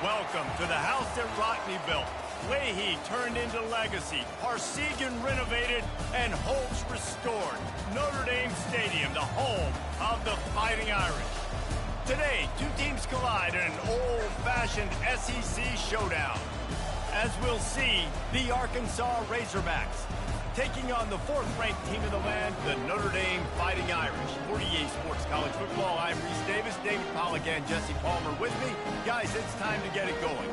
Welcome to the house that Rockne built. Leahy turned into legacy, Parsegian renovated, and Holtz restored. Notre Dame Stadium, the home of the Fighting Irish. Today, two teams collide in an old-fashioned SEC showdown. As we'll see, the Arkansas Razorbacks taking on the fourth-ranked team in the land, the Notre Dame Fighting Irish. For EA Sports College Football, I'm Reese Davis, David Pollack, and Jesse Palmer with me. Guys, it's time to get it going.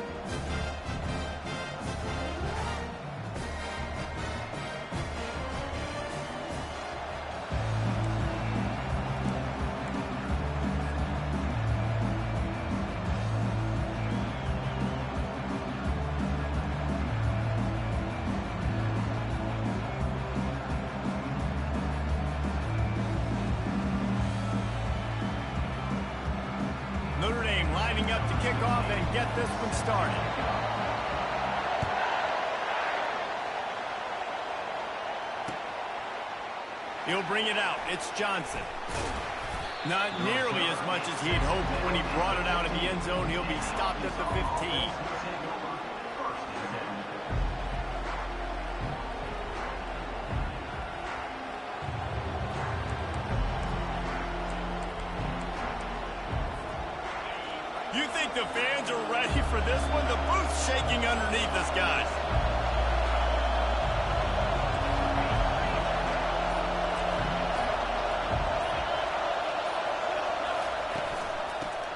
Notre Dame lining up to kick off and get this one started. He'll bring it out. It's Johnson. Not nearly as much as he'd hoped when he brought it out in the end zone. He'll be stopped at the 15. You think the fans are ready for this one? The booth's shaking underneath us, guys.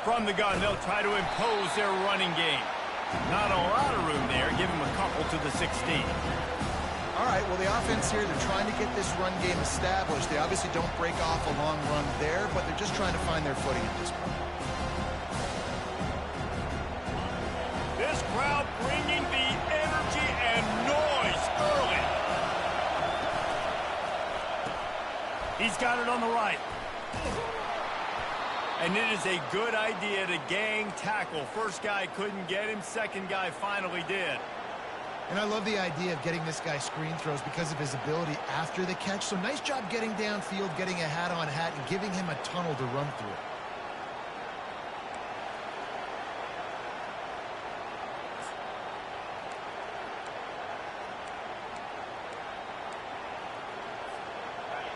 From the gun, they'll try to impose their running game. Not a lot of room there. Give him a couple to the 16. All right, well, the offense here, they're trying to get this run game established. They obviously don't break off a long run there, but they're just trying to find their footing at this point. This crowd bringing the energy and noise early. He's got it on the right. And it is a good idea to gang tackle. First guy couldn't get him. Second guy finally did. And I love the idea of getting this guy screen throws because of his ability after the catch. So nice job getting downfield, getting a hat-on-hat, and giving him a tunnel to run through.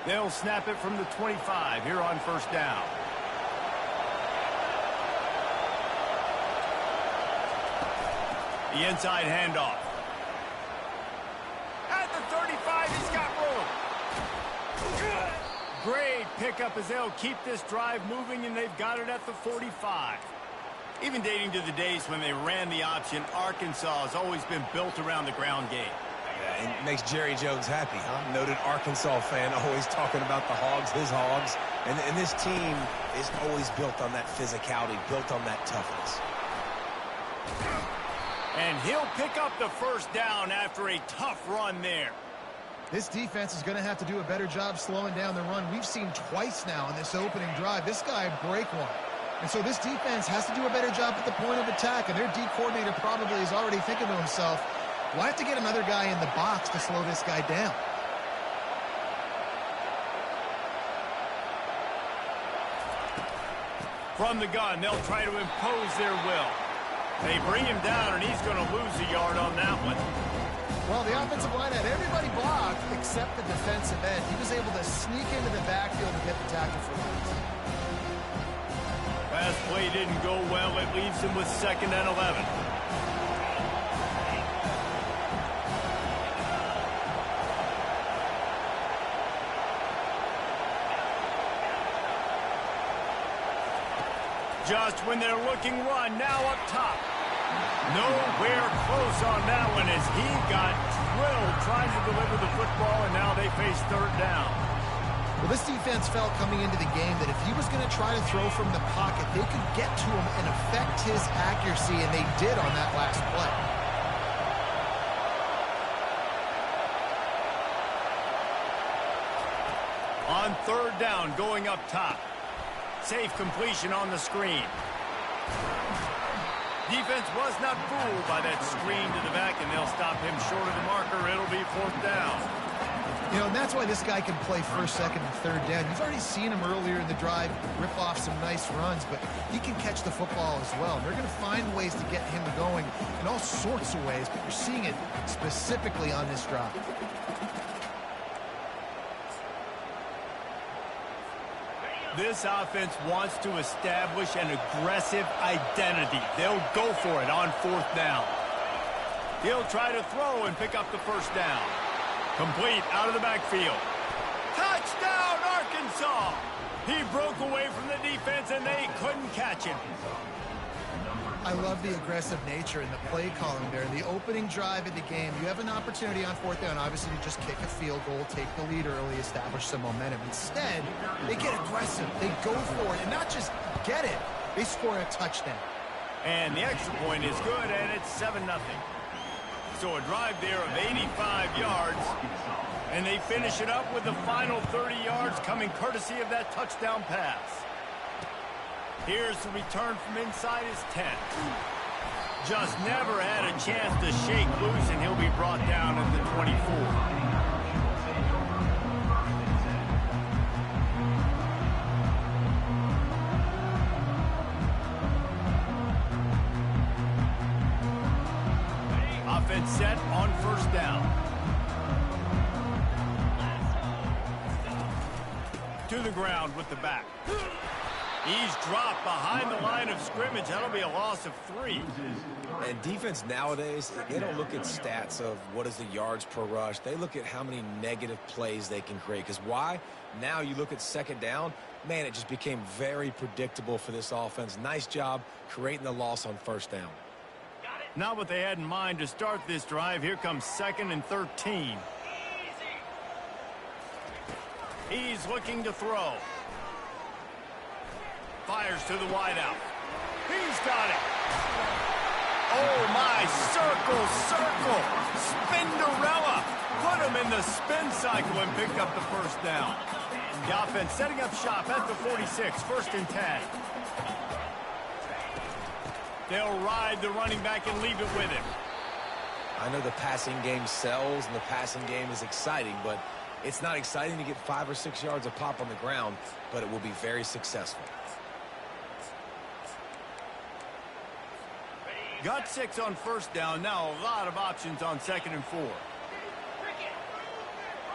They'll snap it from the 25 here on first down. The inside handoff. At the 35, he's got room. Great pickup as they'll keep this drive moving, and they've got it at the 45. Even dating to the days when they ran the option, Arkansas has always been built around the ground game. Yeah, it makes Jerry Jones happy, huh? Noted Arkansas fan, always talking about the Hogs, his Hogs. And this team is always built on that physicality, built on that toughness. And he'll pick up the first down after a tough run there. This defense is going to have to do a better job slowing down the run. We've seen twice now in this opening drive. This guy break one. And so this defense has to do a better job at the point of attack. And their D coordinator probably is already thinking to himself, we'll have to get another guy in the box to slow this guy down. From the gun, they'll try to impose their will. They bring him down, and he's going to lose a yard on that one. Well, the offensive line had everybody blocked except the defensive end. He was able to sneak into the backfield and get the tackle for loss. Last play didn't go well. It leaves him with 2nd and 11. Just when they're looking run, now up top. Nowhere close on that one as he got drilled trying to deliver the football, and now they face 3rd down. Well, this defense felt coming into the game that if he was going to try to throw from the pocket, they could get to him and affect his accuracy, and they did on that last play. On 3rd down, going up top. Safe completion on the screen. Defense was not fooled by that screen to the back, and they'll stop him short of the marker. It'll be 4th down. You know, and that's why this guy can play first, second, and third down. You've already seen him earlier in the drive rip off some nice runs, but he can catch the football as well. They're going to find ways to get him going in all sorts of ways, but you're seeing it specifically on this drive. This offense wants to establish an aggressive identity. They'll go for it on fourth down. He'll try to throw and pick up the first down. Complete out of the backfield. Touchdown, Arkansas! He broke away from the defense, and they couldn't catch him. I love the aggressive nature in the play calling there. The opening drive of the game, you have an opportunity on fourth down, obviously, to just kick a field goal, take the lead early, establish some momentum. Instead, they get aggressive. They go for it, and not just get it, they score a touchdown. And the extra point is good, and it's 7-0. So a drive there of 85 yards, and they finish it up with the final 30 yards coming courtesy of that touchdown pass. Here's the return from inside his 10. Just never had a chance to shake loose, and he'll be brought down at the 24. Offense set on first down. To the ground with the back. He's dropped behind the line of scrimmage. That'll be a loss of 3. And defense nowadays, they don't look at stats of what is the yards per rush. They look at how many negative plays they can create. Because why? Now you look at second down, man, it just became very predictable for this offense. Nice job creating the loss on first down. Not what they had in mind to start this drive. Here comes 2nd and 13. He's looking to throw. Fires to the wideout. He's got it. Oh, my. Circle, circle. Spinderella. Put him in the spin cycle and picked up the first down. The offense setting up shop at the 46. 1st and 10. They'll ride the running back and leave it with him. I know the passing game sells and the passing game is exciting, but it's not exciting to get 5 or 6 yards of pop on the ground, but it will be very successful. Got 6 on first down. Now a lot of options on 2nd and 4.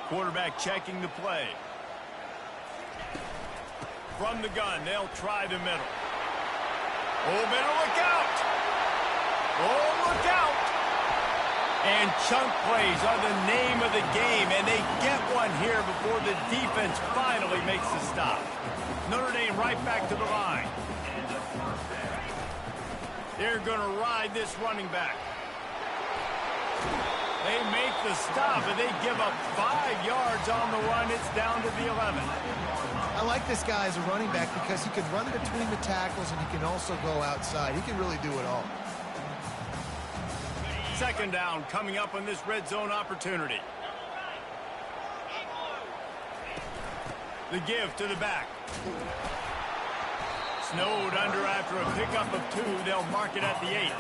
Quarterback checking the play. From the gun, they'll try the middle. Oh, better look out. Oh, look out. And chunk plays are the name of the game, and they get one here before the defense finally makes the stop. Notre Dame right back to the line. They're going to ride this running back. They make the stop, and they give up 5 yards on the run. It's down to the 11. I like this guy as a running back because he can run between the tackles and he can also go outside. He can really do it all. 2nd down coming up on this red zone opportunity. The give to the back. Snowed under after a pickup of 2. They'll mark it at the 8.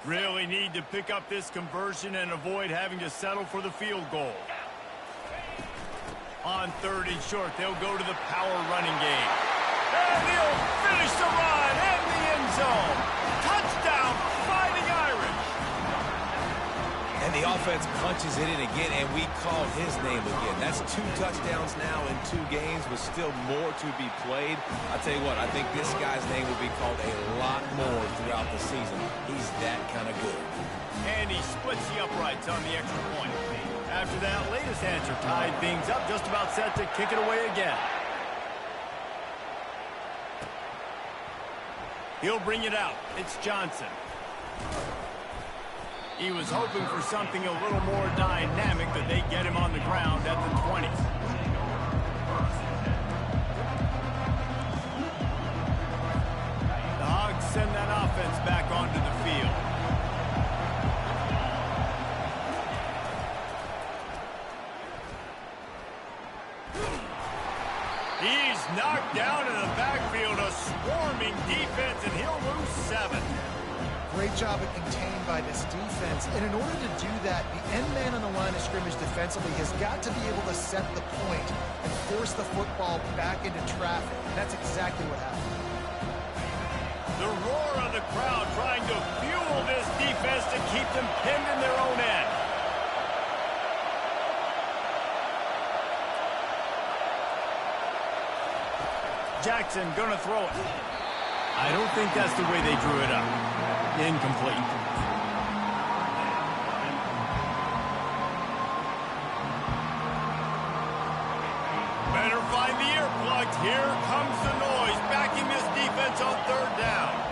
Really need to pick up this conversion and avoid having to settle for the field goal. On 3rd and short, they'll go to the power running game. And he'll finish the run in the end zone. Touchdown, Fighting Irish. And the offense punches it in again, and we call his name again. That's 2 touchdowns now in 2 games with still more to be played. I'll tell you what, I think this guy's name will be called a lot more throughout the season. He's that kind of good. And he splits the uprights on the extra point. After that latest answer tied things up, just about set to kick it away again. He'll bring it out. It's Johnson. He was hoping for something a little more dynamic, but they get him on the ground at the 20. The Hogs send that offense back onto the field. Great job at containing by this defense. And in order to do that, the end man on the line of scrimmage defensively has got to be able to set the point and force the football back into traffic. And that's exactly what happened. The roar of the crowd trying to fuel this defense to keep them pinned in their own end. Jackson gonna throw it. I don't think that's the way they drew it up. Incomplete. Better find the earplugs. Here comes the noise, backing this defense on third down.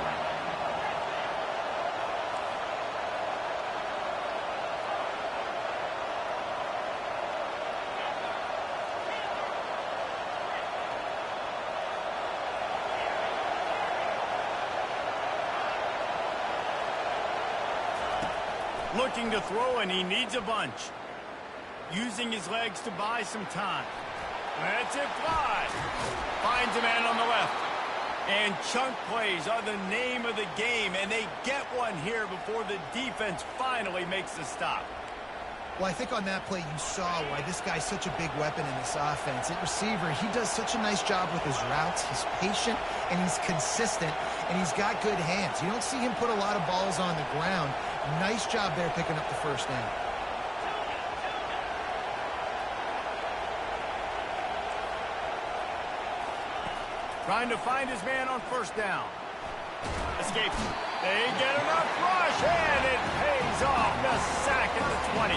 Looking to throw, and he needs a bunch. Using his legs to buy some time. That's it, fly. Finds a man on the left. And chunk plays are the name of the game, and they get one here before the defense finally makes the stop. Well, I think on that play you saw why this guy's such a big weapon in this offense. At receiver, he does such a nice job with his routes. He's patient, and he's consistent, and he's got good hands. You don't see him put a lot of balls on the ground. Nice job there picking up the first down. Trying to find his man on first down. Escapes. They get enough rush, and it pays off. The sack at the 20.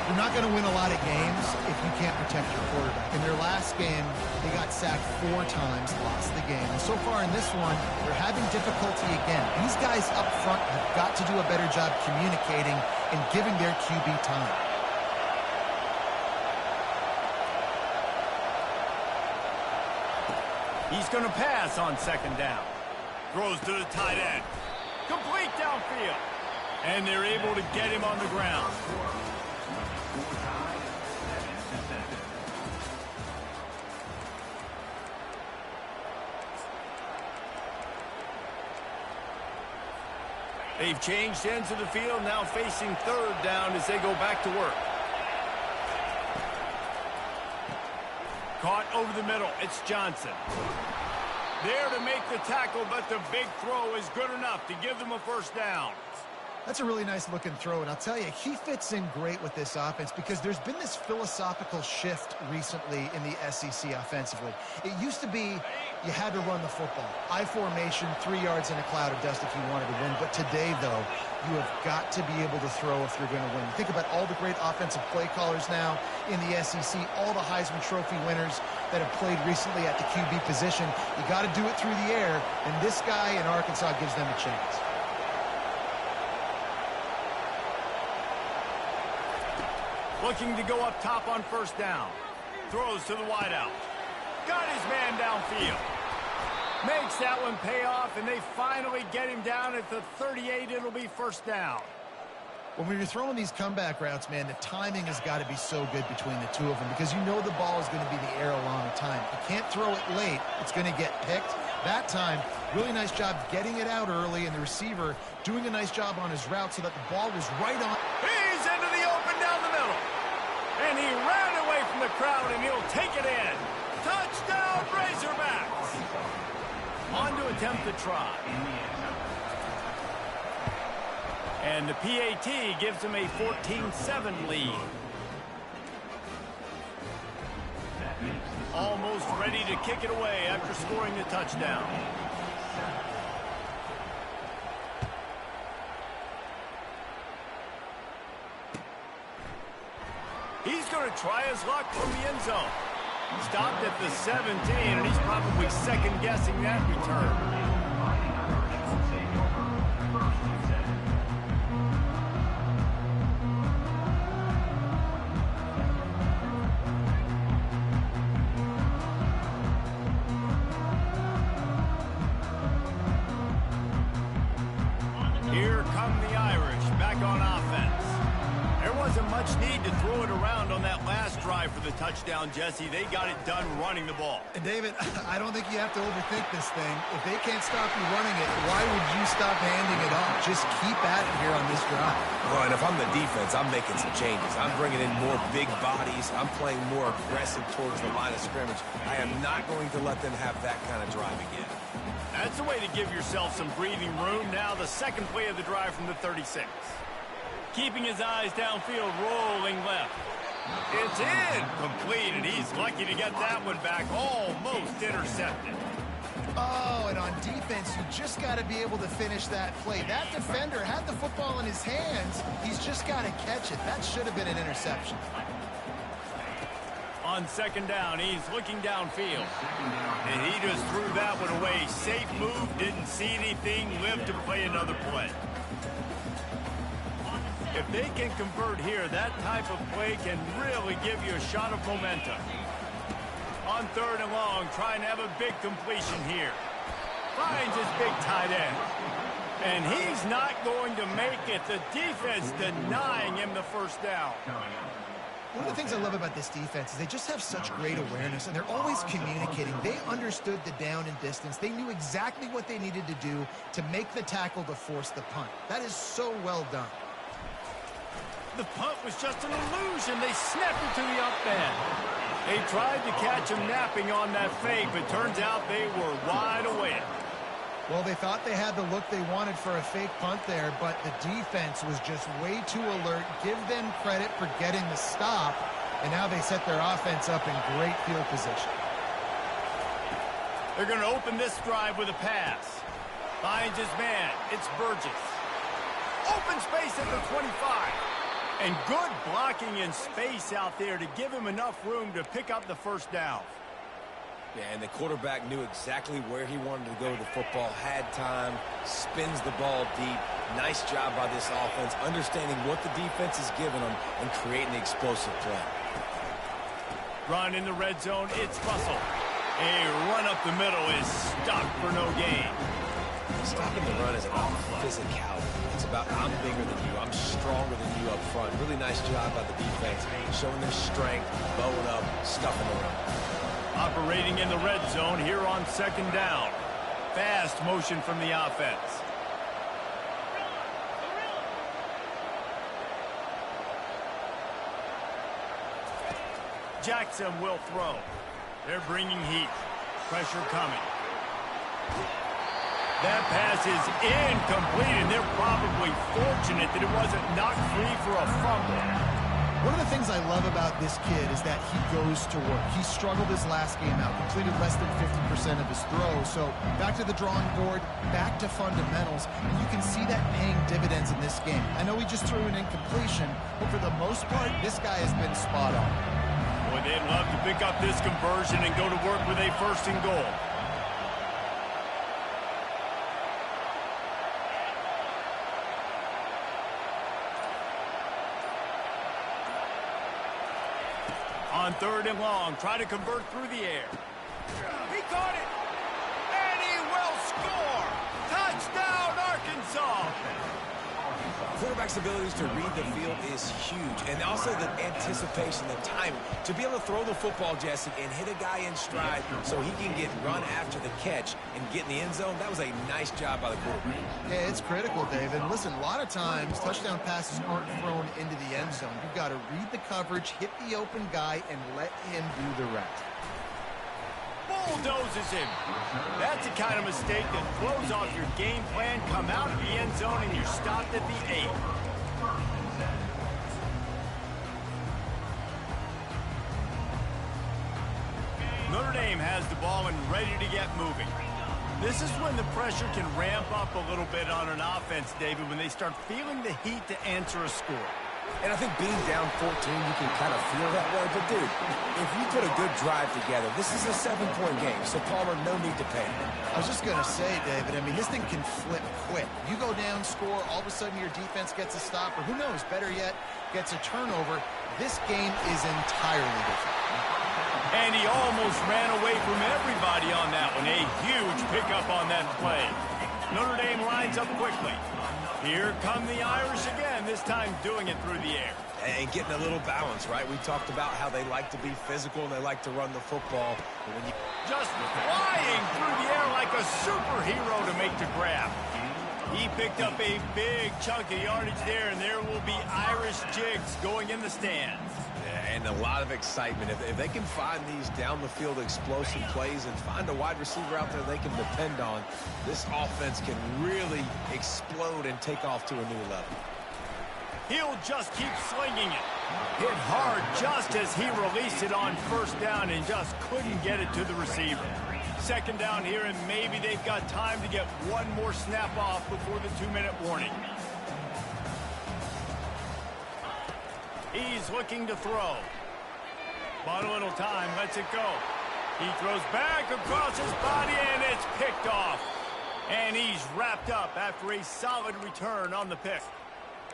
You're not going to win a lot of games if you can't protect your quarterback. In their last game, they got sacked 4 times, lost the game. And so far in this one, they're having difficulty again. These guys up front have got to do a better job communicating and giving their QB time. He's going to pass on second down. Throws to the tight end. Complete downfield. And they're able to get him on the ground. They've changed ends of the field, now facing third down as they go back to work. Caught over the middle. It's Johnson. There to make the tackle, but the big throw is good enough to give them a first down. That's a really nice looking throw, and I'll tell you, he fits in great with this offense because there's been this philosophical shift recently in the SEC offensively. It used to be you had to run the football. I formation, 3 yards in a cloud of dust if you wanted to win. But today, though, you have got to be able to throw if you're going to win. You think about all the great offensive play callers now in the SEC, all the Heisman Trophy winners that have played recently at the QB position. You got to do it through the air, and this guy in Arkansas gives them a chance. Looking to go up top on first down. Throws to the wideout. Got his man downfield. Makes that one pay off, and they finally get him down at the 38. It'll be first down. When you're throwing these comeback routes, man, the timing has got to be so good between the two of them because you know the ball is going to be in the air a long time. You can't throw it late. It's going to get picked. That time, really nice job getting it out early, and the receiver doing a nice job on his route so that the ball was right on. He's into the open down the middle. And he ran away from the crowd, and he'll take it in. Touchdown, Razorbacks. On to attempt the try. And the PAT gives them a 14-7 lead. Almost ready to kick it away after scoring the touchdown. He's going to try his luck from the end zone. Stopped at the 17, and he's probably second-guessing that return. Here come the Irish back on offense. They're wasn't much need to throw it around on that last drive for the touchdown, Jesse. They got it done running the ball. And David, I don't think you have to overthink this thing. If they can't stop you running it, why would you stop handing it off? Just keep at it here on this drive. Well, and if I'm the defense, I'm making some changes. I'm bringing in more big bodies. I'm playing more aggressive towards the line of scrimmage. I am not going to let them have that kind of drive again. That's the way to give yourself some breathing room. Now the second play of the drive from the 36. Keeping his eyes downfield, rolling left. It's in, complete, and he's lucky to get that one back, almost intercepted. Oh, and on defense, you just got to be able to finish that play. That defender had the football in his hands. He's just got to catch it. That should have been an interception. On second down, he's looking downfield. And he just threw that one away. Safe move, didn't see anything, lived to play another play. If they can convert here, that type of play can really give you a shot of momentum. On third and long, trying to have a big completion here. Finds his big tight end. And he's not going to make it. The defense denying him the first down. One of the things I love about this defense is they just have such great awareness, and they're always communicating. They understood the down and distance. They knew exactly what they needed to do to make the tackle to force the punt. That is so well done. The punt was just an illusion. They snapped it to the up end. They tried to catch him napping on that fake, but turns out they were wide awake. Well, they thought they had the look they wanted for a fake punt there, but the defense was just way too alert. Give them credit for getting the stop, and now they set their offense up in great field position. They're going to open this drive with a pass. Finds his man. It's Burgess. Open space at the 25. And good blocking in space out there to give him enough room to pick up the first down. Yeah, and the quarterback knew exactly where he wanted to go with the football, had time, spins the ball deep. Nice job by this offense, understanding what the defense is giving them and creating the explosive play. Run in the red zone, it's Russell. A run up the middle is stopped for no gain. Stopping the run is about physicality. It's about I'm bigger than you, I'm stronger than you up front. Really nice job by the defense, showing their strength, bowing up, stuffing the run. Operating in the red zone here on second down. Fast motion from the offense. Jackson will throw. They're bringing heat. Pressure coming. That pass is incomplete, and they're probably fortunate that it wasn't knocked free for a fumble. One of the things I love about this kid is that he goes to work. He struggled his last game out, completed less than 50% of his throws. So back to the drawing board, back to fundamentals, and you can see that paying dividends in this game. I know he just threw an incompletion, but for the most part, this guy has been spot on. Boy, they'd love to pick up this conversion and go to work with a first and goal. On third and long, try to convert through the air. He caught it, and he will score. Touchdown, Arkansas. Quarterback's abilities to read the field is huge, and also the anticipation, the timing. To be able to throw the football, Jesse, and hit a guy in stride so he can get run after the catch and get in the end zone, that was a nice job by the quarterback. Yeah, it's critical, David. Listen, a lot of times, touchdown passes aren't thrown into the end zone. You've got to read the coverage, hit the open guy, and let him do the rest. Bulldozes him. That's the kind of mistake that throws off your game plan. Come out of the end zone and you're stopped at the 8. Notre Dame has the ball and ready to get moving. This is when the pressure can ramp up a little bit on an offense, David, when they start feeling the heat to answer a score. And I think being down 14, you can kind of feel that way. But, dude, if you put a good drive together, this is a 7-point game. So, Palmer, no need to panic. I was just going to say, David, I mean, this thing can flip quick. You go down, score, all of a sudden your defense gets a stop, or who knows, better yet, gets a turnover. This game is entirely different. And he almost ran away from everybody on that one. A huge pickup on that play. Notre Dame lines up quickly. Here come the Irish again, this time doing it through the air. and getting a little balance, right? We talked about how they like to be physical and they like to run the football. But when you just flying through the air like a superhero to make the grab. He picked up a big chunk of yardage there, and there will be Irish jigs going in the stands. Yeah, and a lot of excitement. If they can find these down-the-field explosive plays and find a wide receiver out there they can depend on, this offense can really explode and take off to a new level. He'll just keep slinging it. Hit hard just as he released it on first down and just couldn't get it to the receiver. Second down here, and maybe they've got time to get one more snap off before the 2-minute warning. He's looking to throw. But a little time, lets it go. He throws back across his body, and it's picked off. And he's wrapped up after a solid return on the pick.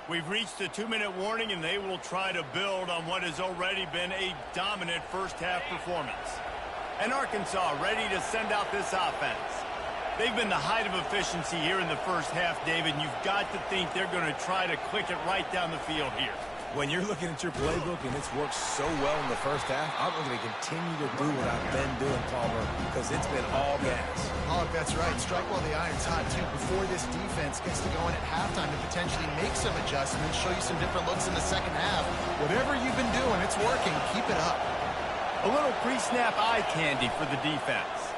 We've reached the 2-minute warning, and they will try to build on what has already been a dominant first-half performance. And Arkansas ready to send out this offense. They've been the height of efficiency here in the first half, David, and you've got to think they're going to try to click it right down the field here. When you're looking at your playbook and it's worked so well in the first half, I'm going to continue to do what I've been doing, Palmer, because it's been all gas. Oh, that's right. Strike while the iron's hot, too, before this defense gets to go in at halftime to potentially make some adjustments, show you some different looks in the second half. Whatever you've been doing, it's working. Keep it up. A little pre-snap eye candy for the defense.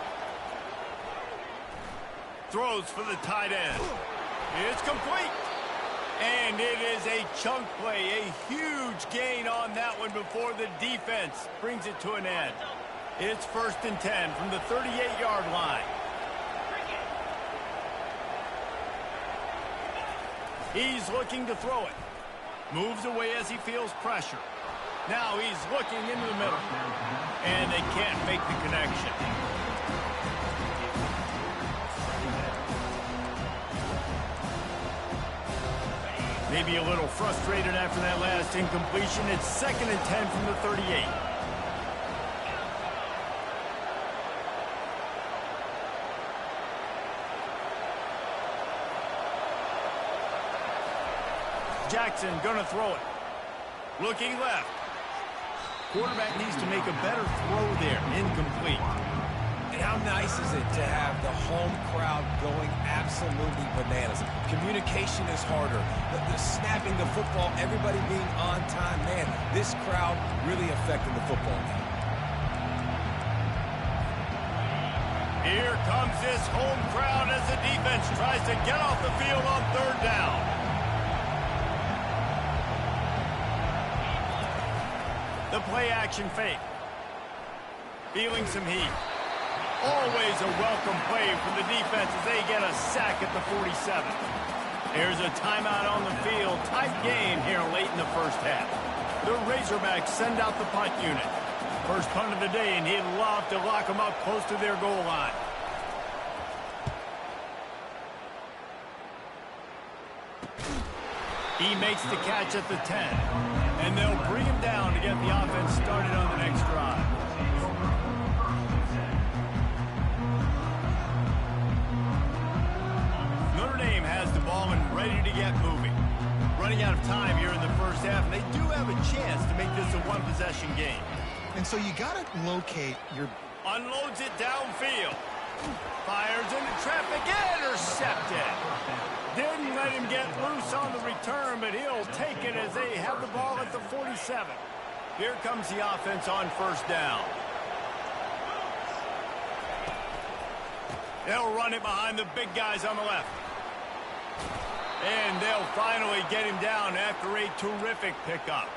Throws for the tight end. It's complete. And it is a chunk play, a huge gain on that one before the defense brings it to an end. It's 1st and 10 from the 38-yard line. He's looking to throw it. Moves away as he feels pressure. Now he's looking into the middle. And they can't make the connection. Maybe a little frustrated after that last incompletion. It's 2nd and 10 from the 38. Jackson gonna throw it. Looking left. Quarterback needs to make a better throw there. Incomplete. And how nice is it to have the home crowd going absolutely bananas? Communication is harder. The snapping the football, everybody being on time. Man, this crowd really affecting the football game. Here comes this home crowd as the defense tries to get off the field on 3rd down. The play action fake. Feeling some heat. Always a welcome play for the defense as they get a sack at the 47. There's a timeout on the field. Tight game here late in the first half. The Razorbacks send out the punt unit. First punt of the day, and he'd love to lock them up close to their goal line. He makes the catch at the 10. And they'll bring him down to get the offense started on the next drive. Notre Dame has the ball and ready to get moving. Running out of time here in the first half, and they do have a chance to make this a one-possession game. And so you got to locate your... Unloads it downfield. Fires into traffic, intercepted. Didn't let him get loose on the return, but he'll take it as they have the ball at the 47. Here comes the offense on 1st down. They'll run it behind the big guys on the left. And they'll finally get him down after a terrific pickup.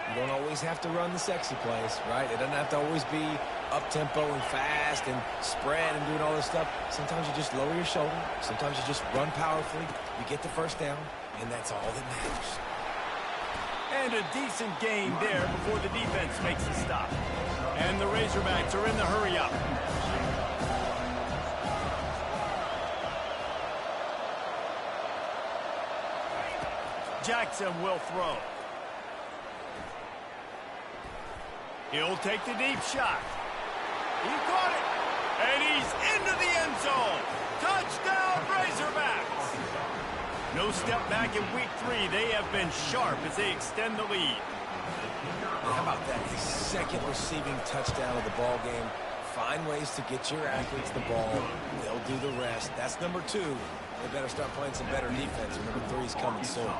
You don't always have to run the sexy plays, right? It doesn't have to always be up-tempo and fast and spread and doing all this stuff. Sometimes you just lower your shoulder. Sometimes you just run powerfully. You get the 1st down, and that's all that matters. And a decent gain there before the defense makes the stop. And the Razorbacks are in the hurry-up. Jackson will throw. He'll take the deep shot. He caught it. And he's into the end zone. Touchdown, Razorbacks. No step back in week 3. They have been sharp as they extend the lead. How about that? His second receiving touchdown of the ball game. Find ways to get your athletes the ball. They'll do the rest. That's number 2. They better start playing some better defense. Number 3 is coming soon.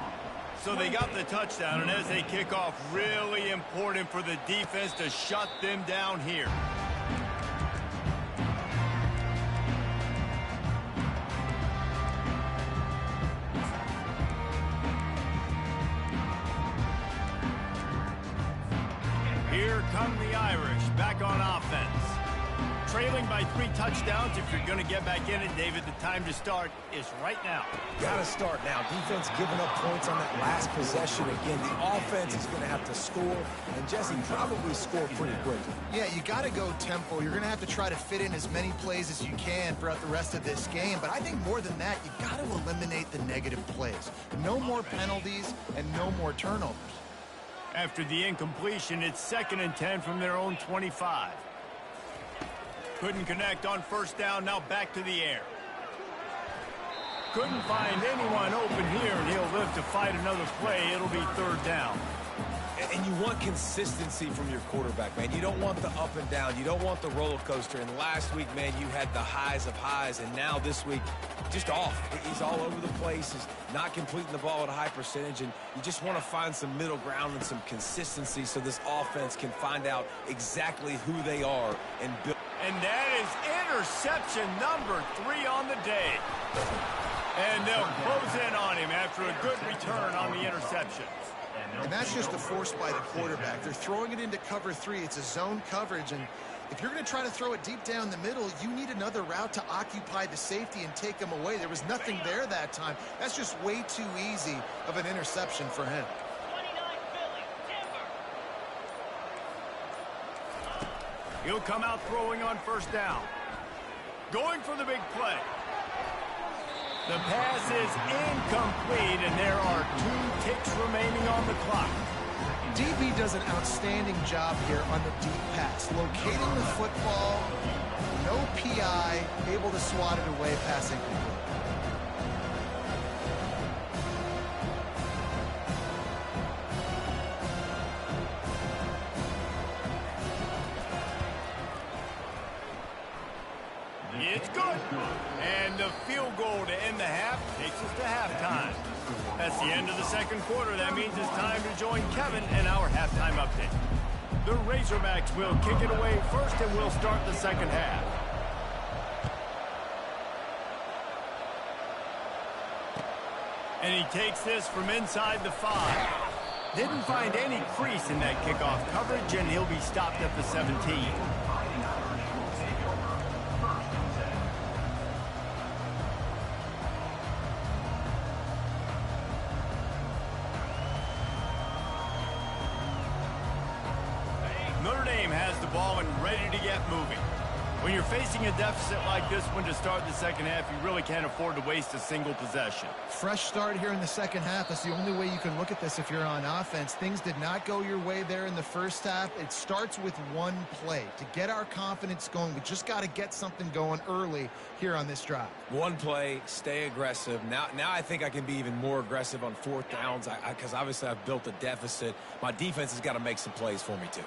So they got the touchdown, and as they kick off, really important for the defense to shut them down here. Here come the Irish back on offense. Trailing by 3 touchdowns. If you're going to get back in it, David, the time to start is right now. Got to start now. Defense giving up points on that last possession. Again, the offense is going to have to score, and Jesse probably score pretty quickly. Yeah, you got to go tempo. You're going to have to try to fit in as many plays as you can throughout the rest of this game. But I think more than that, you got to eliminate the negative plays. No more penalties and no more turnovers. After the incompletion, it's 2nd and 10 from their own 25. Couldn't connect on first down, now back to the air. Couldn't find anyone open here, and he'll live to fight another play. It'll be 3rd down. And you want consistency from your quarterback, man. You don't want the up and down. You don't want the roller coaster. And last week, man, you had the highs of highs, and now this week, just off. He's all over the place. He's not completing the ball at a high percentage, and you just want to find some middle ground and some consistency so this offense can find out exactly who they are and build. And that is interception number 3 on the day. And they'll close in on him after a good return on the interception. And that's just a force by the quarterback. They're throwing it into cover 3. It's a zone coverage, and if you're going to try to throw it deep down the middle, you need another route to occupy the safety and take him away. There was nothing there that time. That's just way too easy of an interception for him. He'll come out throwing on first down. Going for the big play. The pass is incomplete, and there are 2 ticks remaining on the clock. DB does an outstanding job here on the deep pass. Locating the football, no PI, able to swat it away, passing complete. It's good. And the field goal to end the half takes us to halftime. That's the end of the 2nd quarter. That means it's time to join Kevin in our halftime update. The Razorbacks will kick it away first, and we'll start the 2nd half. And he takes this from inside the 5. Didn't find any crease in that kickoff coverage, and he'll be stopped at the 17. Notre Dame has the ball and ready to get moving. When you're facing a deficit like this one to start the 2nd half, you really can't afford to waste a single possession. Fresh start here in the 2nd half. That's the only way you can look at this if you're on offense. Things did not go your way there in the 1st half. It starts with one play. To get our confidence going, we just got to get something going early here on this drive. One play, stay aggressive. Now I think I can be even more aggressive on 4th downs because obviously I've built a deficit. My defense has got to make some plays for me too.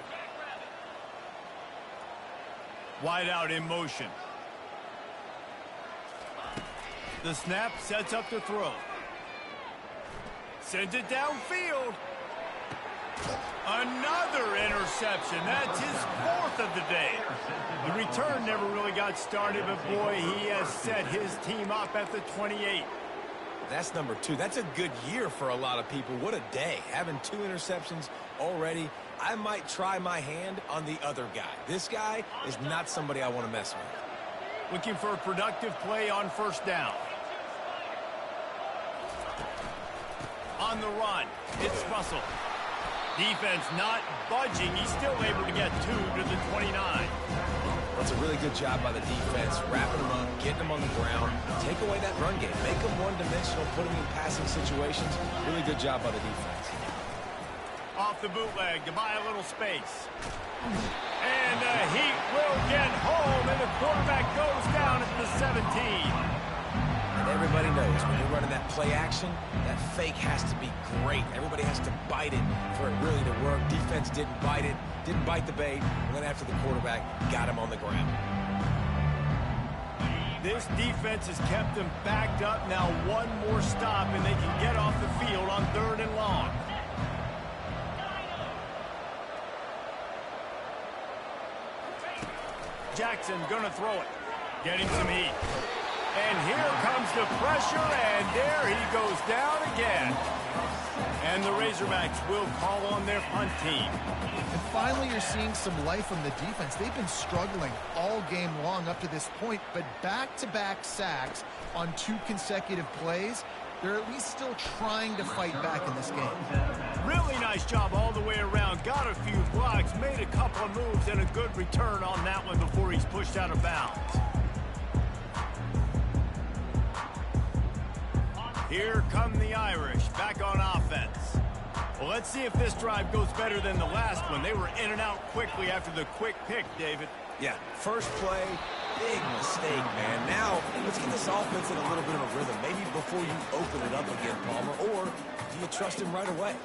Wide out in motion. The snap sets up the throw. Sends it downfield. Another interception. That's his 4th of the day. The return never really got started, but boy, he has set his team up at the 28. That's number 2. That's a good year for a lot of people. What a day. Having 2 interceptions already. I might try my hand on the other guy. This guy is not somebody I want to mess with. Looking for a productive play on first down. On the run, it's Russell. Defense not budging. He's still able to get 2 to the 29. That's a really good job by the defense, wrapping them up, getting them on the ground, take away that run game, make them one-dimensional, put them in passing situations. Really good job by the defense. Off the bootleg to buy a little space. And the Heat will get home, and the quarterback goes down at the 17. And everybody knows when you're running that play action, that fake has to be great. Everybody has to bite it for it really to work. Defense didn't bite it, didn't bite the bait. Went after the quarterback, got him on the ground. This defense has kept them backed up. Now one more stop, and they can get off the field on 3rd and long. Jackson gonna throw it. Getting some heat. And here comes the pressure, and there he goes down again. And the Razorbacks will call on their punt team. And finally, you're seeing some life from the defense. They've been struggling all game long up to this point, but back-to-back sacks on 2 consecutive plays, they're at least still trying to fight back in this game. Really nice job all the way around. Got a few blocks, made a couple of moves, and a good return on that one before he's pushed out of bounds. Here come the Irish, back on offense. Well, let's see if this drive goes better than the last one. They were in and out quickly after the quick pick, David. Yeah, first play, big mistake, man. Now, let's get this offense in a little bit of a rhythm. Maybe before you open it up again, Palmer, or do you trust him right away?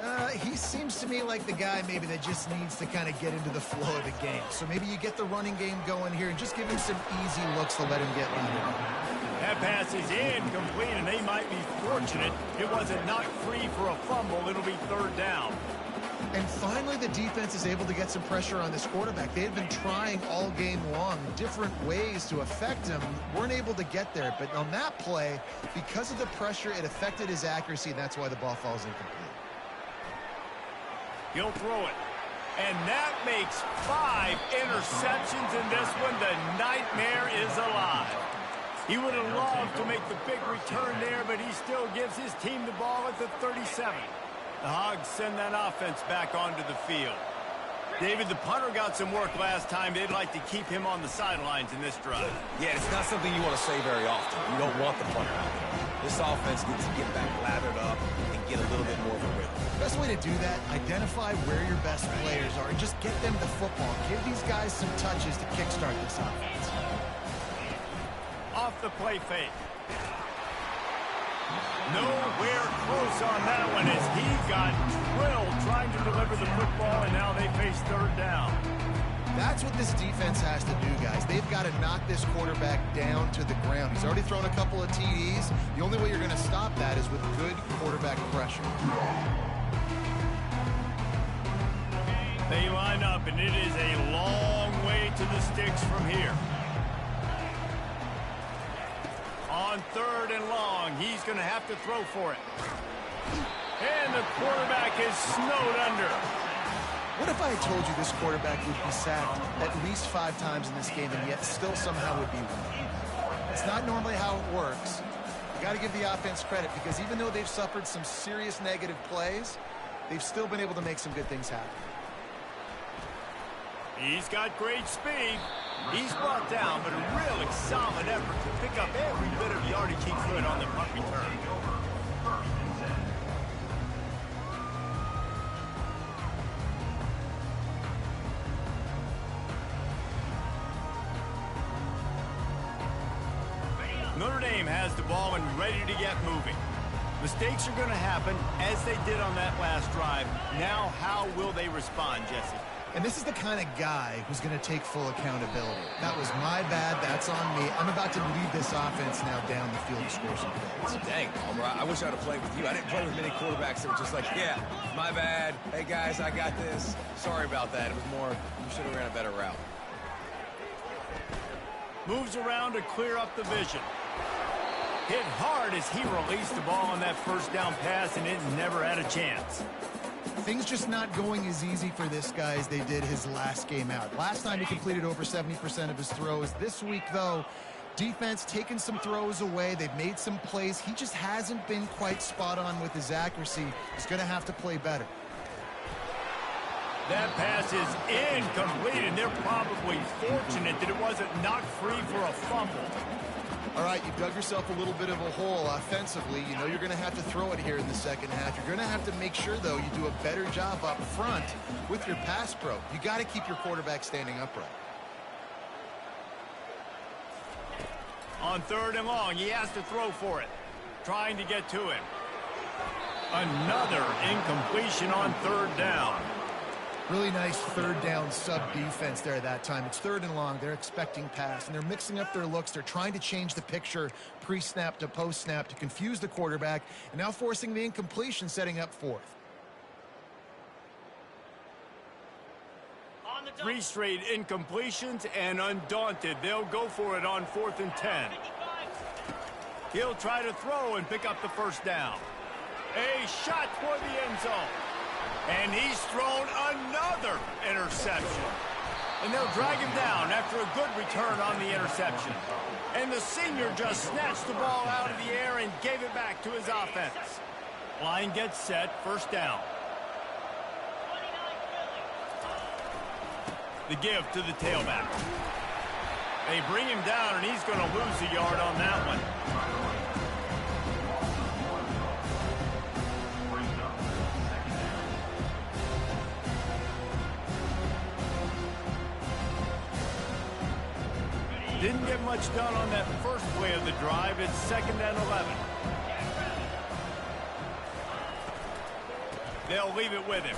He seems to me like the guy maybe that just needs to kind of get into the flow of the game. So maybe you get the running game going here and just give him some easy looks to let him get loaded. That pass is incomplete, and they might be fortunate it wasn't knocked free for a fumble. It'll be 3rd down. And finally, the defense is able to get some pressure on this quarterback. They had been trying all game long different ways to affect him. Weren't able to get there. But on that play, because of the pressure, it affected his accuracy, and that's why the ball falls incomplete. He'll throw it. And that makes 5 interceptions in this one. The nightmare is alive. He would have loved to make the big return there, but he still gives his team the ball at the 37. The Hogs send that offense back onto the field. David, the punter got some work last time. They'd like to keep him on the sidelines in this drive. Yeah, it's not something you want to say very often. You don't want the punter out there. This offense needs to get back lathered up and get a little bit more of a rhythm. Best way to do that, identify where your best players are and just get them the football. Give these guys some touches to kickstart this offense. Off the play fake. Nowhere close on that one as he got drilled trying to deliver the football, and now they face 3rd down. That's what this defense has to do, guys. They've got to knock this quarterback down to the ground. He's already thrown a couple of TDs. The only way you're going to stop that is with good quarterback pressure. They line up, and it is a long way to the sticks from here. On 3rd and long, he's going to have to throw for it. And the quarterback is snowed under. What if I had told you this quarterback would be sacked at least 5 times in this game and yet still somehow would be winning? It's not normally how it works. You got to give the offense credit because even though they've suffered some serious negative plays, they've still been able to make some good things happen. He's got great speed. He's brought down, but a really solid effort to pick up every bit of yardage he could on the punt return. Notre Dame has the ball and ready to get moving. Mistakes are going to happen, as they did on that last drive. Now, how will they respond, Jesse? And this is the kind of guy who's going to take full accountability. That was my bad. That's on me. I'm about to lead this offense now down the field to score some points. Dang, Palmer, I wish I would have played with you. I didn't play with many quarterbacks that were just like, yeah, my bad. Hey, guys, I got this. Sorry about that. It was more, you should have ran a better route. Moves around to clear up the vision. Hit hard as he released the ball on that first down pass, and it never had a chance. Things just not going as easy for this guy as they did his last game out. Last time he completed over 70% of his throws. This week, though, defense taking some throws away. They've made some plays. He just hasn't been quite spot on with his accuracy. He's going to have to play better. That pass is incomplete, and they're probably fortunate that it wasn't knocked free for a fumble. All right, you've dug yourself a little bit of a hole offensively. You know you're going to have to throw it here in the second half. You're going to have to make sure, though, you do a better job up front with your pass pro. You got to keep your quarterback standing upright. On 3rd and long, he has to throw for it. Trying to get to him. Another incompletion on 3rd down. Really nice 3rd down sub defense there that time. It's 3rd and long. They're expecting pass, and they're mixing up their looks. They're trying to change the picture pre-snap to post-snap to confuse the quarterback, and now forcing the incompletion, setting up 4th. 3 straight incompletions, and undaunted, they'll go for it on 4th and 10. He'll try to throw and pick up the 1st down. A shot toward the end zone. And he's thrown another interception. And they'll drag him down after a good return on the interception. And the senior just snatched the ball out of the air and gave it back to his offense. Line gets set, 1st down. The give to the tailback. They bring him down, and he's going to lose a yard on that one. Didn't get much done on that first play of the drive. It's 2nd and 11. They'll leave it with him.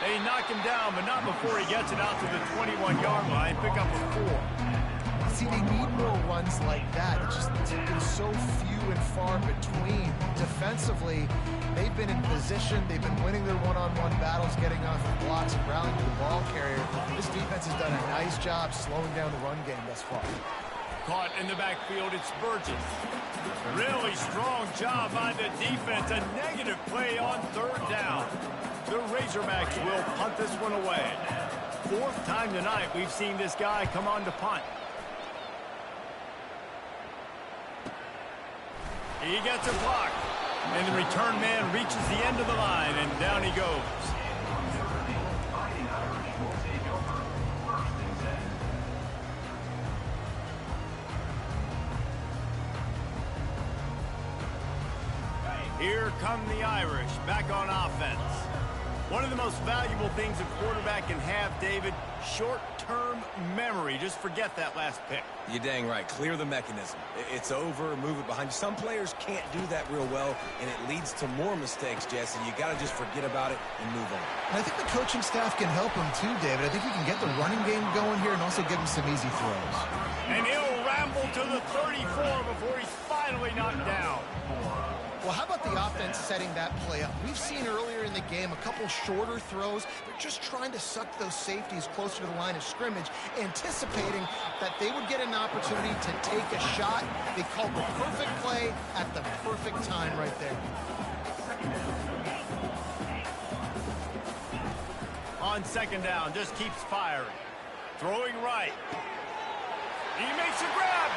They knock him down, but not before he gets it out to the 21-yard line. Pick up a 4. See, they need more runs like that. It's been so few and far between. Defensively, they've been in position. They've been winning their one-on-one battles, getting off of blocks and rallying to the ball carrier. This defense has done a nice job slowing down the run game thus far. Caught in the backfield, it's Burgess. Really strong job by the defense. A negative play on 3rd down. The Razorbacks will punt this one away. 4th time tonight we've seen this guy come on to punt. He gets a block. And the return man reaches the end of the line, and down he goes. Here come the Irish, back on offense. One of the most valuable things a quarterback can have, David, short-term memory. Just forget that last pick. You're dang right. Clear the mechanism. It's over, move it behind you. Some players can't do that real well, and it leads to more mistakes, Jesse. You got to just forget about it and move on. And I think the coaching staff can help him too, David. I think he can get the running game going here and also give him some easy throws. And he'll ramble to the 34 before he's finally knocked down. Well, how about the offense setting that play up? We've seen earlier in the game a couple shorter throws. They're just trying to suck those safeties closer to the line of scrimmage, anticipating that they would get an opportunity to take a shot. They called the perfect play at the perfect time right there. On 2nd down, just keeps firing. Throwing right. He makes a grab.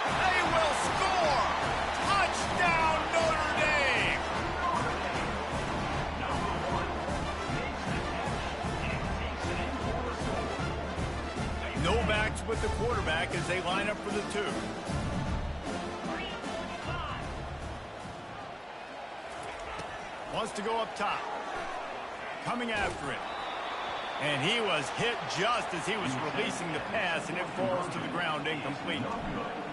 They will score. Touchdown, Notre Dame. No backs with the quarterback as they line up for the 2. Wants to go up top. Coming after him. And he was hit just as he was releasing the pass, and it falls to the ground incomplete.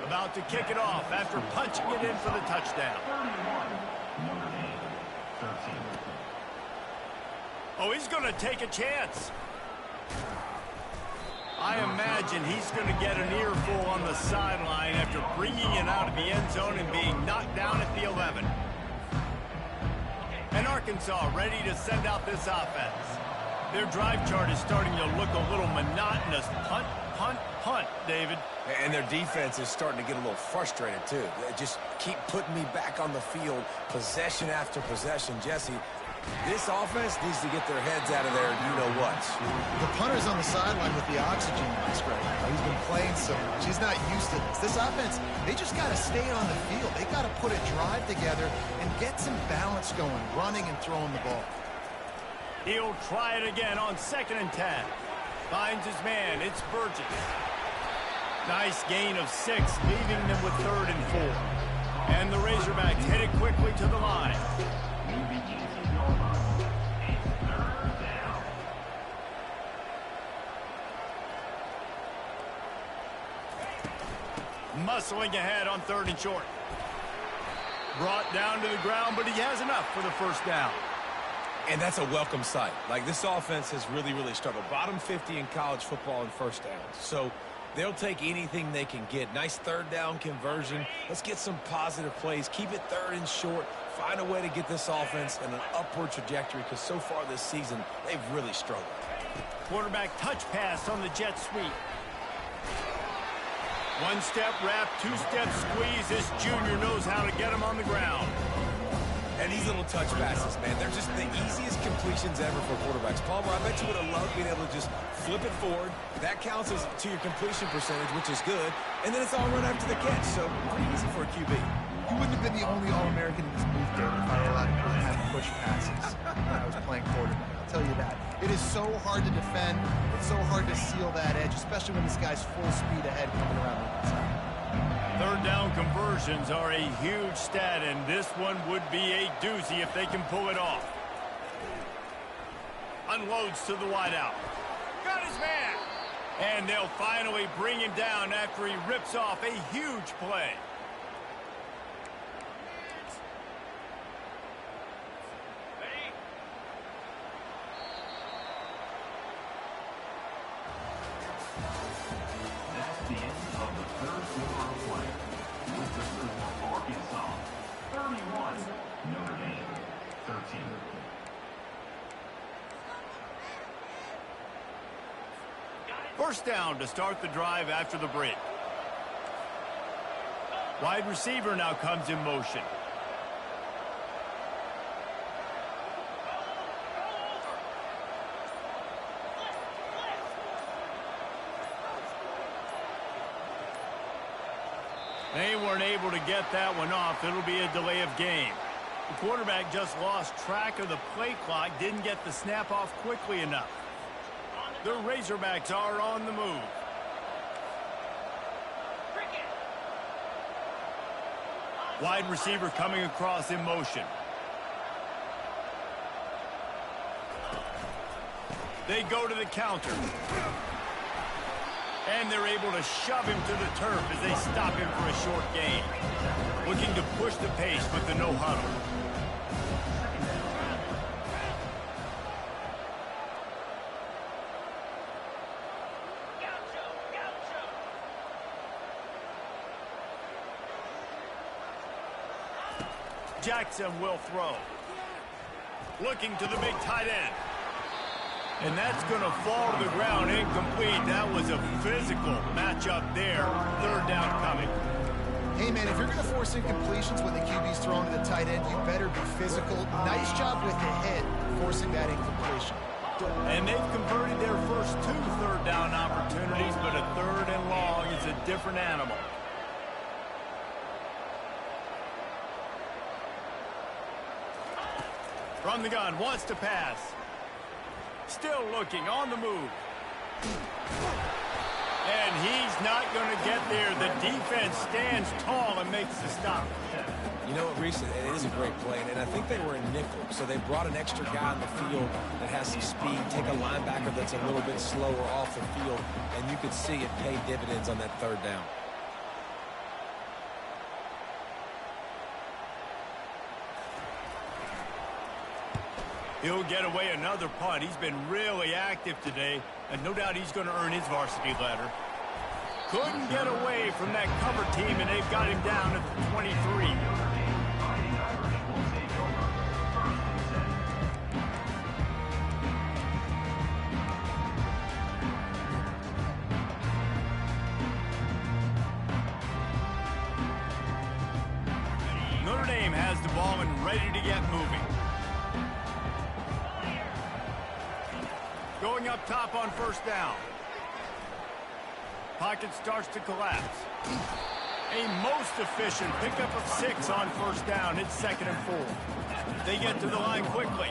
About to kick it off after punching it in for the touchdown. Oh, he's going to take a chance. I imagine he's going to get an earful on the sideline after bringing it out of the end zone and being knocked down at the 11. And Arkansas ready to send out this offense. Their drive chart is starting to look a little monotonous. Punt, punt, punt, David. And their defense is starting to get a little frustrated, too. They just keep putting me back on the field, possession after possession. Jesse, this offense needs to get their heads out of there, you-know-what. The punter's on the sideline with the oxygen mask right now. He's been playing so much. He's not used to this. This offense, they just got to stay on the field. They got to put a drive together and get some balance going, running and throwing the ball. He'll try it again on 2nd and 10. Finds his man. It's Burgess. Nice gain of 6, leaving them with 3rd and 4. And the Razorbacks headed quickly to the line. hustling ahead on 3rd and short. Brought down to the ground, but he has enough for the first down. And that's a welcome sight. Like, this offense has really, really struggled. Bottom 50 in college football in first downs. So they'll take anything they can get. Nice 3rd down conversion. Let's get some positive plays. Keep it 3rd and short. Find a way to get this offense in an upward trajectory, because so far this season, they've really struggled. Quarterback touch pass on the jet sweep. 1-step wrap, 2-step squeeze. This junior knows how to get him on the ground. And these little touch passes, man, they're just the easiest completions ever for quarterbacks. Palmer, I bet you would have loved being able to just flip it forward. That counts as to your completion percentage, which is good. And then it's all run after the catch, so pretty easy for a QB. You wouldn't have been the only All-American in this booth, David, if I allowed him to have push passes when I was playing quarterback. I'll tell you that. It is so hard to defend. It's so hard to seal that edge, especially when this guy's full speed ahead coming around the inside. 3rd down conversions are a huge stat, and this one would be a doozy if they can pull it off. Unloads to the wideout. Got his man. And they'll finally bring him down after he rips off a huge play. First down to start the drive after the break. Wide receiver now comes in motion. They weren't able to get that one off. It'll be a delay of game. The quarterback just lost track of the play clock, didn't get the snap off quickly enough. The Razorbacks are on the move. Wide receiver coming across in motion. They go to the counter. And they're able to shove him to the turf as they stop him for a short gain. Looking to push the pace with the no huddle. Jackson will throw. Looking to the big tight end. And that's going to fall to the ground incomplete. That was a physical matchup there. 3rd down coming. Hey, man, if you're going to force incompletions when the QB's throwing to the tight end, you better be physical. Nice job with the hit, forcing that incompletion. And they've converted their first 2 3rd down opportunities, but a 3rd and long is a different animal. From the gun, wants to pass. Still looking, on the move. And he's not going to get there. The defense stands tall and makes the stop. You know what, Reese, it is a great play, and I think they were in nickel, so they brought an extra guy on the field that has some speed, take a linebacker that's a little bit slower off the field, and you could see it pay dividends on that 3rd down. He'll get away another punt. He's been really active today, and no doubt he's going to earn his varsity letter. Couldn't get away from that cover team, and they've got him down at the 23. Notre Dame has the ball and ready to get moving. Going up top on 1st down. Pocket starts to collapse. A most efficient pickup of 6 on 1st down. It's 2nd and 4. They get to the line quickly.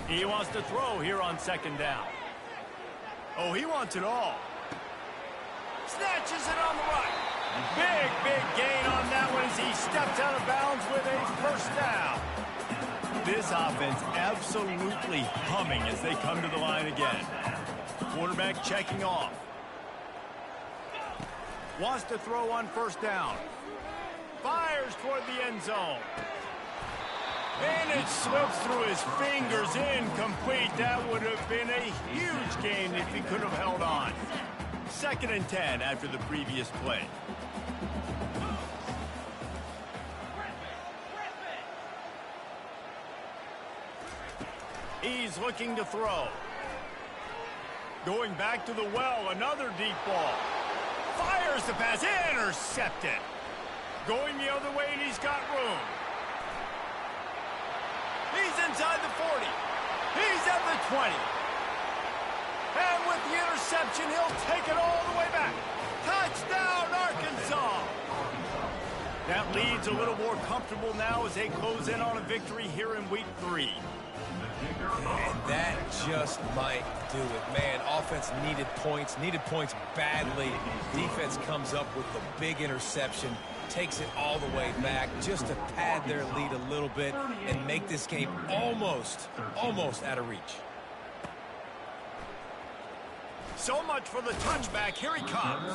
He wants to throw here on 2nd down. Oh, he wants it all. Snatches it on the right. Big gain on that one as he steps out of bounds with a 1st down. This offense absolutely humming as they come to the line again. Quarterback checking off. Wants to throw on first down. Fires toward the end zone. And it slips through his fingers, incomplete. That would have been a huge gain if he could have held on. 2nd and 10 after the previous play. He's looking to throw. Going back to the well, another deep ball. Fires the pass, intercepted. Going the other way, and he's got room. He's inside the 40. He's at the 20. And with the interception, he'll take it all the way back. Touchdown, Arkansas! That lead's a little more comfortable now as they close in on a victory here in week 3. And that just might do it. Man, offense needed points badly. Defense comes up with the big interception, takes it all the way back just to pad their lead a little bit and make this game almost out of reach. So much for the touchback. Here he comes.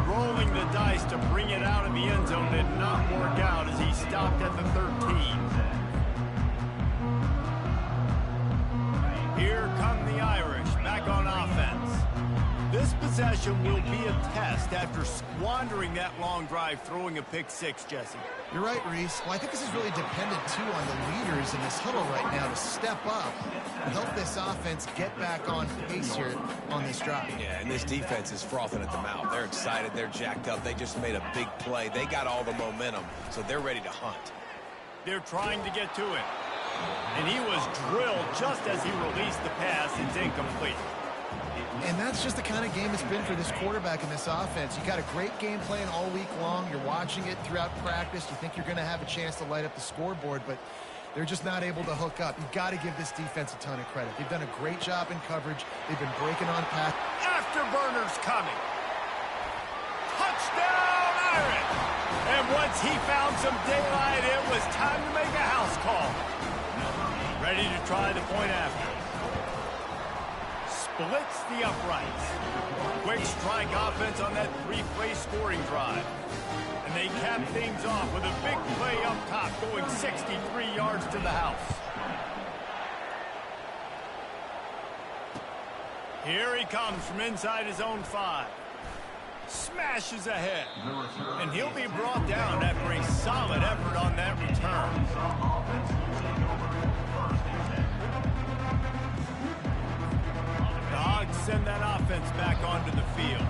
Rolling the dice to bring it out of the end zone did not work out as he stopped at the 13. Here come the Irish back on offense. This possession will be a test after squandering that long drive, throwing a pick 6, Jesse. You're right, Reese. Well, I think this is really dependent, too, on the leaders in this huddle right now to step up and help this offense get back on pace here on this drive. Yeah, and this defense is frothing at the mouth. They're excited. They're jacked up. They just made a big play. They got all the momentum, so they're ready to hunt. They're trying to get to it. And he was drilled just as he released the pass. It's incomplete. And that's just the kind of game it's been for this quarterback in this offense. You got a great game plan all week long. You're watching it throughout practice. You think you're going to have a chance to light up the scoreboard, but they're just not able to hook up. You've got to give this defense a ton of credit. They've done a great job in coverage. They've been breaking on pass. Afterburners coming. Touchdown, Irish! And once he found some daylight, it was time to make a house call. Ready to try the point after. Splits the uprights. Quick strike offense on that 3-play scoring drive. And they cap things off with a big play up top, going 63 yards to the house. Here he comes from inside his own 5. Smashes ahead. And he'll be brought down after a solid effort on that return. Dogs send that offense back onto the field.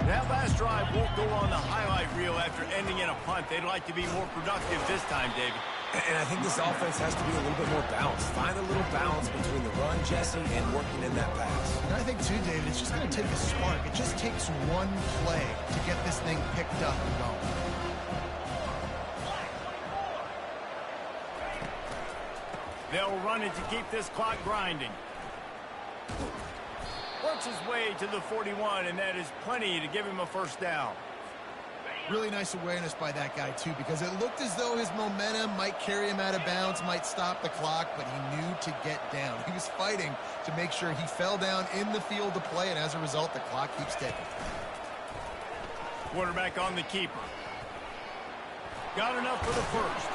That last drive won't go on the highlight reel after ending in a punt. They'd like to be more productive this time, David. And I think this offense has to be a little bit more balanced. Find a little balance between the run, Jesse, and working in that pass. And I think, too, David, it's just going to take a spark. It just takes one play to get this thing picked up and going. They'll run it to keep this clock grinding. Works his way to the 41, and that is plenty to give him a first down. Really nice awareness by that guy, too, because it looked as though his momentum might carry him out of bounds, might stop the clock, but he knew to get down. He was fighting to make sure he fell down in the field to play, and as a result, the clock keeps ticking. Quarterback on the keeper. Got enough for the first.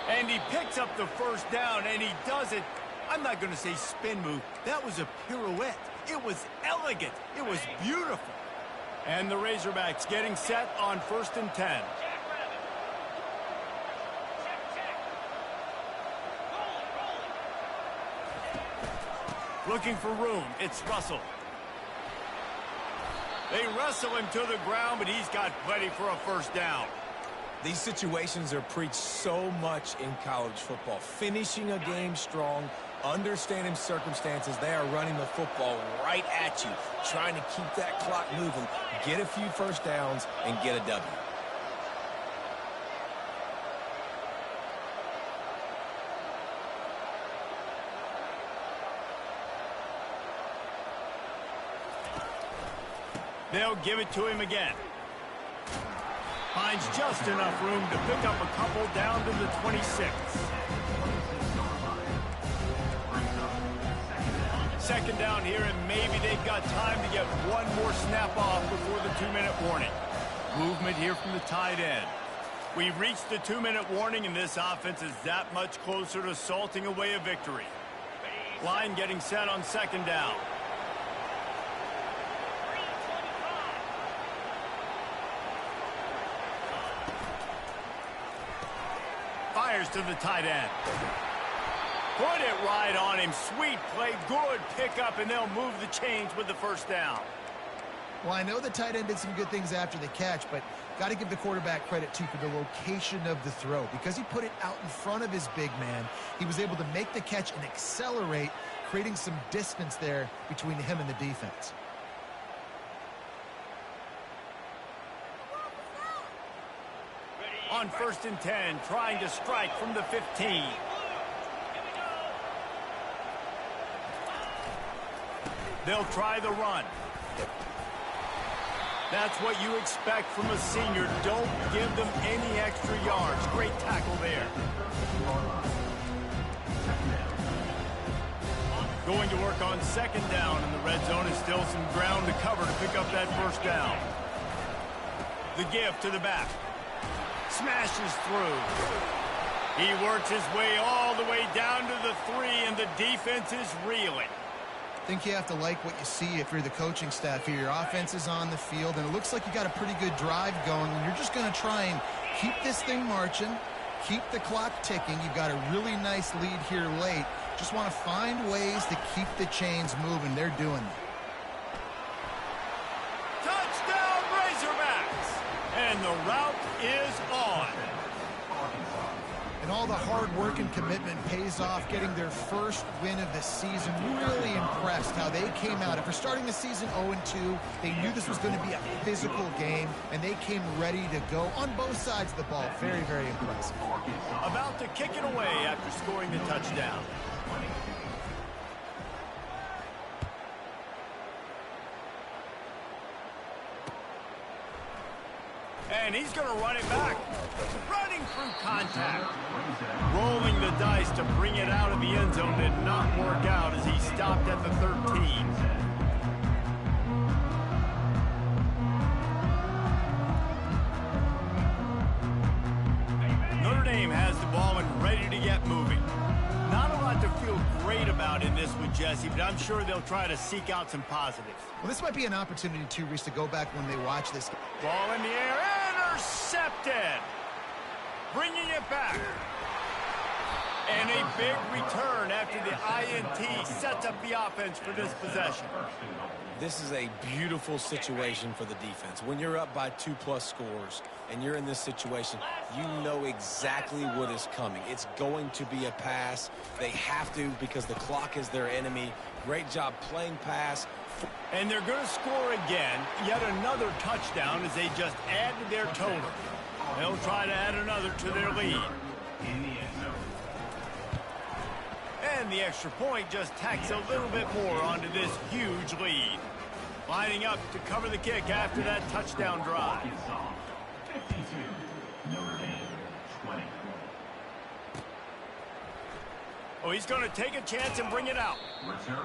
And he picks up the first down, and he does it. I'm not going to say spin move. That was a pirouette. It was elegant. It was beautiful. And the Razorbacks getting set on 1st and 10. Looking for room. It's Russell. They wrestle him to the ground, but he's got plenty for a first down. These situations are preached so much in college football. Finishing a game strong, understanding circumstances. They are running the football right at you, trying to keep that clock moving, get a few first downs, and get a W. They'll give it to him again. Finds just enough room to pick up a couple down to the 26. Second down here, and maybe they've got time to get one more snap off before the 2-minute warning. Movement here from the tight end. We've reached the 2-minute warning, and this offense is that much closer to salting away a victory. Line getting set on second down. Fires to the tight end. Put it right on him. Sweet play. Good pickup, and they'll move the chains with the first down. Well, I know the tight end did some good things after the catch, but got to give the quarterback credit, too, for the location of the throw. Because he put it out in front of his big man, he was able to make the catch and accelerate, creating some distance there between him and the defense. On 1st and 10, trying to strike from the 15. They'll try the run. That's what you expect from a senior. Don't give them any extra yards. Great tackle there. Going to work on second down, and the red zone is still some ground to cover to pick up that first down. The give to the back. Smashes through. He works his way all the way down to the 3, and the defense is reeling. I think you have to like what you see if you're the coaching staff here. Your offense is on the field, and it looks like you got a pretty good drive going, and you're just going to try and keep this thing marching, keep the clock ticking. You've got a really nice lead here late. Just want to find ways to keep the chains moving. They're doing that. Touchdown, Razorbacks! And the route is on. And all the hard work and commitment pays off, getting their first win of the season. Really impressed how they came out. After starting the season 0-2, they knew this was going to be a physical game, and they came ready to go on both sides of the ball. Very, very impressive. About to kick it away after scoring the touchdown. And he's going to run it back. Running through contact. Rolling the dice to bring it out of the end zone did not work out as he stopped at the 13. Notre Dame has the ball and ready to get moving. Not a lot to feel great about in this with Jesse, but I'm sure they'll try to seek out some positives. Well, this might be an opportunity, too, Reese, to go back when they watch this. Ball in the air, intercepted. Bringing it back. And a big return after the INT sets up the offense for this possession. This is a beautiful situation for the defense. When you're up by 2+ scores and you're in this situation, you know exactly what is coming. It's going to be a pass. They have to because the clock is their enemy. Great job playing pass. And they're going to score again. Yet another touchdown as they just add to their total. They'll try to add another to their lead. And the extra point just tacks a little bit more onto this huge lead. Lining up to cover the kick after that touchdown drive. Oh, he's going to take a chance and bring it out.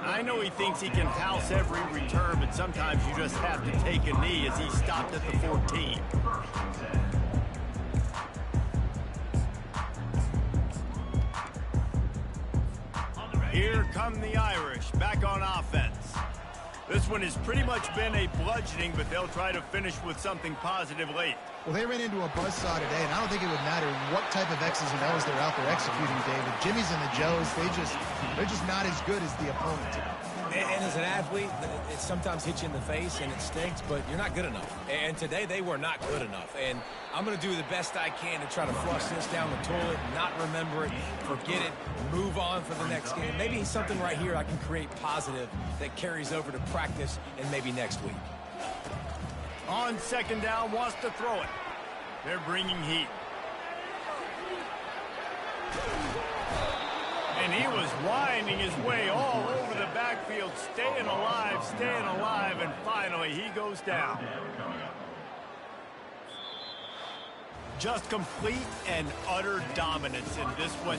I know he thinks he can house every return, but sometimes you just have to take a knee as he stopped at the 14. Here come the Irish, back on offense. This one has pretty much been a bludgeoning, but they'll try to finish with something positive late. Well, they ran into a buzzsaw today, and I don't think it would matter what type of X's and O's they're out there executing, David. Jimmy's and the Joes, they're just not as good as the opponent. And as an athlete, it sometimes hits you in the face and it stinks, but you're not good enough. And today they were not good enough. And I'm going to do the best I can to try to flush this down the toilet, not remember it, forget it, move on for the next game. Maybe something right here I can create positive that carries over to practice and maybe next week. On second down, wants to throw it. They're bringing heat. And he was winding his way all over the backfield, staying alive, and finally he goes down. Just complete and utter dominance in this one.